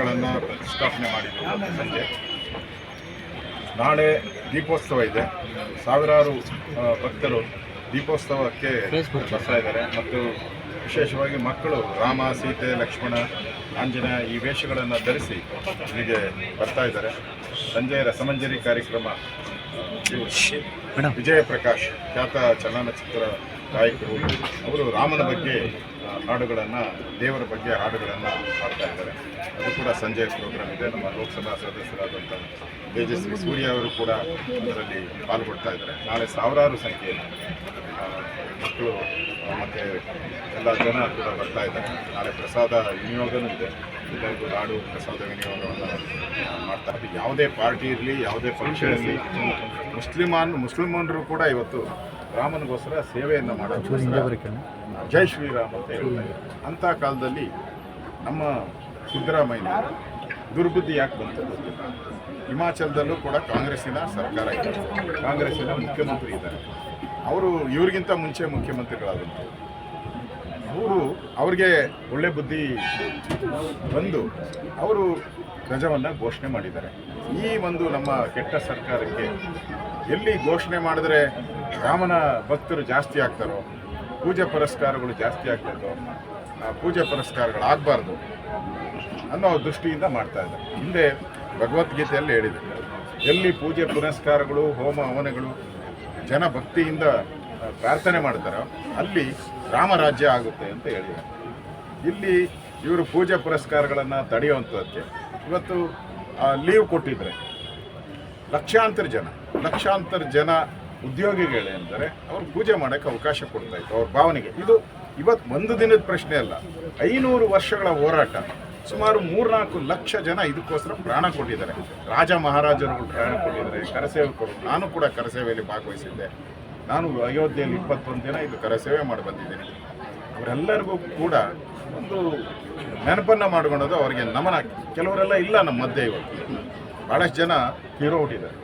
ವಿಗ್ರಹಗಳನ್ನು ಪ್ರತಿಷ್ಠಾಪನೆ ಮಾಡಿದ್ದು ಸಂಜೆ. ನಾಳೆ ದೀಪೋತ್ಸವ ಇದೆ. ಸಾವಿರಾರು ಭಕ್ತರು ದೀಪೋತ್ಸವಕ್ಕೆ ಬರ್ತಾ ಇದ್ದಾರೆ ಮತ್ತು ವಿಶೇಷವಾಗಿ ಮಕ್ಕಳು ರಾಮ, ಸೀತೆ, ಲಕ್ಷ್ಮಣ, ಆಂಜನೇಯ ಈ ವೇಷಗಳನ್ನು ಧರಿಸಿ ಇಲ್ಲಿಗೆ ಬರ್ತಾ ಇದ್ದಾರೆ. ಸಂಜೆ ರಸಮಂಜರಿ ಕಾರ್ಯಕ್ರಮ ವಿಜಯ ಪ್ರಕಾಶ್ ಖ್ಯಾತ ಚಲನಚಿತ್ರ ಗಾಯಕರು ಅವರು ರಾಮನ ಬಗ್ಗೆ ಹಾಡುಗಳನ್ನು, ದೇವರ ಬಗ್ಗೆ ಹಾಡುಗಳನ್ನು ಹಾಡ್ತಾ ಇದ್ದಾರೆ. ಅದು ಕೂಡ ಸಂಜೆ ಪ್ರೋಗ್ರಾಮ್ ಇದೆ. ನಮ್ಮ ಲೋಕಸಭಾ ಸದಸ್ಯರಾದಂಥ ತೇಜಸ್ವಿ ಸೂರ್ಯ ಅವರು ಕೂಡ ಅದರಲ್ಲಿ ಪಾಲ್ಗೊಳ್ತಾ ಇದ್ದಾರೆ. ನಾಳೆ ಸಾವಿರಾರು ಸಂಖ್ಯೆಯಲ್ಲಿ ಮಕ್ಕಳು ಮತ್ತು ಎಲ್ಲ ಜನ ಕೂಡ ಬರ್ತಾ ಇದ್ದಾರೆ. ನಾಳೆ ಪ್ರಸಾದ ವಿನಿಯೋಗನೂ ಇದೆ. ಎಲ್ಲರಿಗೂ ಲಾಡು ಪ್ರಸಾದ ವಿನಿಯೋಗವನ್ನು ಮಾಡ್ತಾರೆ. ಯಾವುದೇ ಪಾರ್ಟಿ ಇರಲಿ, ಯಾವುದೇ ಫಂಕ್ಷನ್ ಇರಲಿ, ಮುಸ್ಲಿಮರು ಕೂಡ ಇವತ್ತು ರಾಮನಿಗೋಸ್ಕರ ಸೇವೆಯನ್ನು ಮಾಡೋದು ಜೈ ಶ್ರೀರಾಮ್ ಅಂತ ಹೇಳ್ತಾರೆ. ಅಂಥ ಕಾಲದಲ್ಲಿ ನಮ್ಮ ಸಿದ್ದರಾಮಯ್ಯ ದುರ್ಬುದ್ಧಿ ಯಾಕೆ ಬಂತು ಗೊತ್ತಿಲ್ಲ. ಹಿಮಾಚಲದಲ್ಲೂ ಕೂಡ ಕಾಂಗ್ರೆಸ್ಸಿನ ಸರ್ಕಾರ ಇದೆ, ಕಾಂಗ್ರೆಸ್ಸಿನ ಮುಖ್ಯಮಂತ್ರಿ ಇದ್ದಾರೆ. ಅವರು ಇವ್ರಿಗಿಂತ ಮುಂಚೆ ಮುಖ್ಯಮಂತ್ರಿಗಳಾದಂಥ ಅವ್ರಿಗೆ ಒಳ್ಳೆ ಬುದ್ಧಿ ಬಂದು ಅವರು ಧ್ವಜವನ್ನು ಘೋಷಣೆ ಮಾಡಿದ್ದಾರೆ. ಈ ಒಂದು ನಮ್ಮ ಕೆಟ್ಟ ಸರ್ಕಾರಕ್ಕೆ ಎಲ್ಲಿ ಘೋಷಣೆ ಮಾಡಿದ್ರೆ ರಾಮನ ಭಕ್ತರು ಜಾಸ್ತಿ ಆಗ್ತಾರೋ, ಪೂಜೆ ಪುರಸ್ಕಾರಗಳು ಜಾಸ್ತಿ ಆಗ್ತಾರೋ, ಪೂಜೆ ಪುರಸ್ಕಾರಗಳಾಗಬಾರ್ದು ಅನ್ನೋ ದೃಷ್ಟಿಯಿಂದ ಮಾಡ್ತಾ ಇದ್ದಾರೆ. ಹಿಂದೆ ಭಗವದ್ಗೀತೆಯಲ್ಲಿ ಹೇಳಿದೆ, ಎಲ್ಲಿ ಪೂಜೆ ಪುರಸ್ಕಾರಗಳು, ಹೋಮ ಹವನಗಳು ಜನ ಭಕ್ತಿಯಿಂದ ಪ್ರಾರ್ಥನೆ ಮಾಡ್ತಾರೋ ಅಲ್ಲಿ ರಾಮರಾಜ್ಯ ಆಗುತ್ತೆ ಅಂತ ಹೇಳಿದ್ದಾರೆ. ಇಲ್ಲಿ ಇವರು ಪೂಜೆ ಪುರಸ್ಕಾರಗಳನ್ನು ತಡೆಯುವಂಥದ್ದಕ್ಕೆ ಇವತ್ತು ಲೀವ್ ಕೊಟ್ಟಿದ್ರೆ ಲಕ್ಷಾಂತರ ಜನ ಉದ್ಯೋಗಿಗಳೇ ಅಂದರೆ ಅವ್ರು ಪೂಜೆ ಮಾಡೋಕ್ಕೆ ಅವಕಾಶ ಕೊಡ್ತಾಯಿತ್ತು ಅವ್ರ ಭಾವನೆಗೆ. ಇದು ಇವತ್ತು ಒಂದು ದಿನದ ಪ್ರಶ್ನೆ ಅಲ್ಲ, 500 ವರ್ಷಗಳ ಹೋರಾಟ. ಸುಮಾರು 3-4 ಲಕ್ಷ ಜನ ಇದಕ್ಕೋಸ್ಕರ ಪ್ರಾಣ ಕೊಟ್ಟಿದ್ದಾರೆ. ರಾಜ ಮಹಾರಾಜರುಗಳು ಪ್ರಾಣ ಕೊಟ್ಟಿದ್ದಾರೆ, ಕರಸೇವಕರು. ನಾನು ಕೂಡ ಕರಸೇವೆಯಲ್ಲಿ ಭಾಗವಹಿಸಿದ್ದೆ. ನಾನು ಅಯೋಧ್ಯೆಯಲ್ಲಿ 21 ದಿನ ಇದು ಕರಸೇವೆ ಮಾಡಿ ಬಂದಿದ್ದೀನಿ. ಅವರೆಲ್ಲರಿಗೂ ಕೂಡ ಒಂದು ನೆನಪನ್ನು ಮಾಡ್ಕೊಳ್ಳೋದು, ಅವರಿಗೆ ನಮನ. ಕೆಲವರೆಲ್ಲ ಇಲ್ಲ ನಮ್ಮ ಮಧ್ಯೆ ಇವತ್ತು, ಭಾಳಷ್ಟು ಜನ ಹೀರೋ ಹುಟ್ಟಿದ್ದಾರೆ.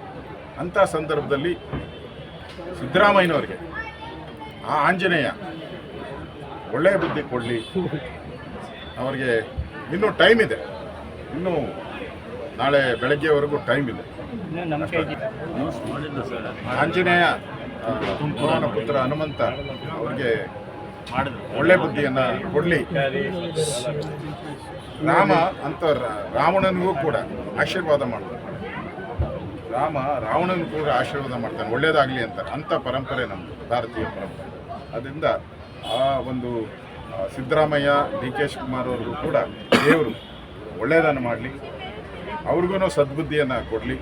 ಅಂಥ ಸಂದರ್ಭದಲ್ಲಿ ಸಿದ್ದರಾಮಯ್ಯನವ್ರಿಗೆ ಆ ಆಂಜನೇಯ ಒಳ್ಳೆಯ ಬುದ್ಧಿ ಕೊಡಲಿ. ಅವರಿಗೆ ಇನ್ನೂ ಟೈಮ್ ಇದೆ, ಇನ್ನೂ ನಾಳೆ ಬೆಳಗ್ಗೆವರೆಗೂ ಟೈಮ್ ಇದೆ. ಆಂಜನೇಯ ಪುರಾಣ ಪುತ್ರ ಹನುಮಂತ ಅವ್ರಿಗೆ ಒಳ್ಳೆ ಬುದ್ಧಿಯನ್ನು ಕೊಡಲಿ. ರಾಮ ಅಂತ ರಾವಣನಿಗೂ ಕೂಡ ಆಶೀರ್ವಾದ ಮಾಡ್ತಾನೆ. ರಾವಣನಿಗೂ ಕೂಡ ಆಶೀರ್ವಾದ ಮಾಡ್ತಾನೆ, ಒಳ್ಳೇದಾಗಲಿ ಅಂತ. ಅಂಥ ಪರಂಪರೆ ನಮ್ಮದು, ಭಾರತೀಯ ಪರಂಪರೆ. ಅದರಿಂದ ಆ ಒಂದು ಸಿದ್ದರಾಮಯ್ಯ, ಡಿ ಕೆ ಶಿವಕುಮಾರ್ ಅವ್ರಿಗೂ ಕೂಡ ದೇವರು ಒಳ್ಳೆಯದನ್ನು ಮಾಡಲಿ, ಅವ್ರಿಗೂ ಸದ್ಬುದ್ಧಿಯನ್ನು ಕೊಡಲಿ.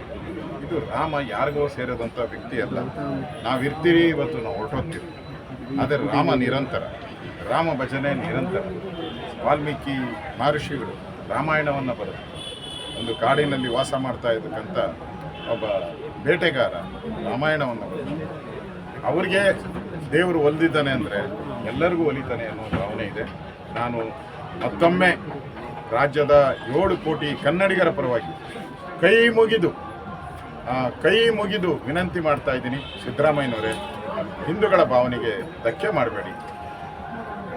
ಇದು ರಾಮ ಯಾರಿಗೋ ಸೇರೋದಂಥ ವ್ಯಕ್ತಿ ಅಲ್ಲ. ನಾವಿರ್ತೀವಿ, ಇವತ್ತು ನಾವು ಹೊರಟೋಗ್ತೀವಿ. ಆದರೆ ರಾಮ ನಿರಂತರ, ರಾಮ ಭಜನೆ ನಿರಂತರ. ವಾಲ್ಮೀಕಿ ಮಹರ್ಷಿಗಳು ರಾಮಾಯಣವನ್ನು ಬರೆದು ಒಂದು ಕಾಡಿನಲ್ಲಿ ವಾಸ ಮಾಡ್ತಾ ಇದ್ದಕ್ಕಂಥ ಒಬ್ಬ ಬೇಟೆಗಾರ ರಾಮಾಯಣವನ್ನು ಬರೆದು ಅವ್ರಿಗೆ ದೇವರು ಒಲಿದಿದ್ದಾನೆ ಅಂದರೆ ಎಲ್ಲರಿಗೂ ಒಲಿತಾನೆ ಅನ್ನೋ ಭಾವನೆ ಇದೆ. ನಾನು ಮತ್ತೊಮ್ಮೆ ರಾಜ್ಯದ 7 ಕೋಟಿ ಕನ್ನಡಿಗರ ಪರವಾಗಿ ಕೈ ಮುಗಿದು ವಿನಂತಿ ಮಾಡ್ತಾ ಇದ್ದೀನಿ. ಸಿದ್ದರಾಮಯ್ಯನವರೇ, ಹಿಂದೂಗಳ ಭಾವನೆಗೆ ಧಕ್ಕೆ ಮಾಡಬೇಡಿ.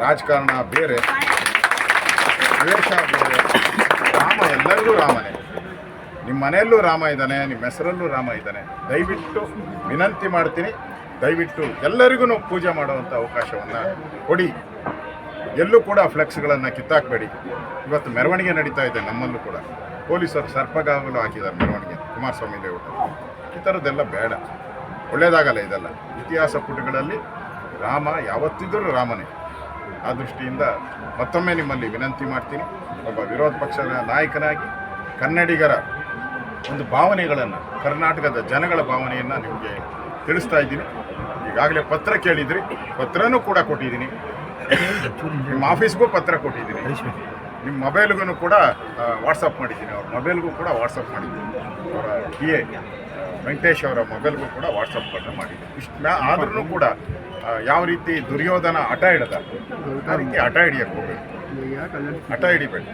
ರಾಜಕಾರಣ ಬೇರೆ, ದ್ವೇಷ ಬೇರೆ. ರಾಮ ಎಲ್ಲರಿಗೂ ರಾಮನೇ. ನಿಮ್ಮ ಮನೆಯಲ್ಲೂ ರಾಮ ಇದ್ದಾನೆ, ನಿಮ್ಮ ಹೆಸರಲ್ಲೂ ರಾಮ ಇದ್ದಾನೆ. ದಯವಿಟ್ಟು ವಿನಂತಿ ಮಾಡ್ತೀನಿ, ದಯವಿಟ್ಟು ಎಲ್ಲರಿಗೂ ಪೂಜೆ ಮಾಡುವಂಥ ಅವಕಾಶವನ್ನು ಕೊಡಿ. ಎಲ್ಲೂ ಕೂಡ ಫ್ಲೆಕ್ಸ್ಗಳನ್ನು ಕಿತ್ತಾಕಬೇಡಿ. ಇವತ್ತು ಮೆರವಣಿಗೆ ನಡೀತಾ ಇದೆ ನಮ್ಮಲ್ಲೂ ಕೂಡ. ಪೊಲೀಸರು ಸರ್ಪಗಾವಲು ಹಾಕಿದ್ದಾರೆ ಮೆರವಣಿಗೆ, ಕುಮಾರಸ್ವಾಮಿ ಲೇಔಟ್. ಈ ಥರದ್ದೆಲ್ಲ ಬೇಡ, ಒಳ್ಳೆಯದಾಗಲ್ಲ ಇದೆಲ್ಲ. ಇತಿಹಾಸ ಪುಟಗಳಲ್ಲಿ ರಾಮ ಯಾವತ್ತಿದ್ದರೂ ರಾಮನೇ. ಆ ದೃಷ್ಟಿಯಿಂದ ಮತ್ತೊಮ್ಮೆ ನಿಮ್ಮಲ್ಲಿ ವಿನಂತಿ ಮಾಡ್ತೀನಿ. ಒಬ್ಬ ವಿರೋಧ ಪಕ್ಷದ ನಾಯಕನಾಗಿ ಕನ್ನಡಿಗರ ಒಂದು ಭಾವನೆಗಳನ್ನು, ಕರ್ನಾಟಕದ ಜನಗಳ ಭಾವನೆಯನ್ನು ನಿಮಗೆ ತಿಳಿಸ್ತಾ ಇದ್ದೀನಿ. ಈಗಾಗಲೇ ಪತ್ರ ಕೇಳಿದ್ರಿ, ಪತ್ರನೂ ಕೂಡ ಕೊಟ್ಟಿದ್ದೀನಿ. ನಿಮ್ಮ ಆಫೀಸ್ಗೂ ಪತ್ರ ಕೊಟ್ಟಿದ್ದೀನಿ, ನಿಮ್ಮ ಮೊಬೈಲ್ಗೂ ಕೂಡ ವಾಟ್ಸಪ್ ಮಾಡಿದ್ದೀನಿ. ಅವ್ರ ಮೊಬೈಲ್ಗೂ ಕೂಡ ವಾಟ್ಸಪ್ ಮಾಡಿದ್ದೀನಿ. ಅವರ PA ವೆಂಕಟೇಶ್ ಅವರ ಮೊಬೈಲ್ಗೂ ಕೂಡ ವಾಟ್ಸಪ್ ಮಾಡಿದ್ದೀನಿ. ಇಷ್ಟು ಆದ್ರೂ ಕೂಡ ಯಾವ ರೀತಿ ದುರ್ಯೋಧನ ಹಠ ಹಿಡ್ದ ಆ ರೀತಿ ಹಠ ಹಿಡಿಯಕ್ಕೆ ಹೋಗಬೇಕು, ಹಠ ಹಿಡಿಬೇಡಿ.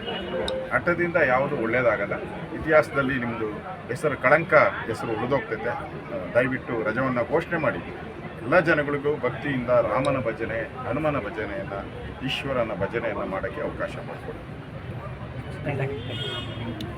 ಹಠದಿಂದ ಯಾವುದು ಒಳ್ಳೆಯದಾಗಲ್ಲ. ಇತಿಹಾಸದಲ್ಲಿ ನಿಮ್ಮದು ಹೆಸರು ಕಳಂಕ, ಹೆಸರು ಉಳಿದೋಗ್ತೈತೆ. ದಯವಿಟ್ಟು ರಜವನ್ನು ಘೋಷಣೆ ಮಾಡಿ ಎಲ್ಲ ಜನಗಳಿಗೂ ಭಕ್ತಿಯಿಂದ ರಾಮನ ಭಜನೆ, ಹನುಮನ ಭಜನೆಯನ್ನು, ಈಶ್ವರನ ಭಜನೆಯನ್ನು ಮಾಡೋಕ್ಕೆ ಅವಕಾಶ ಮಾಡಿಕೊಡಿ. Thank you.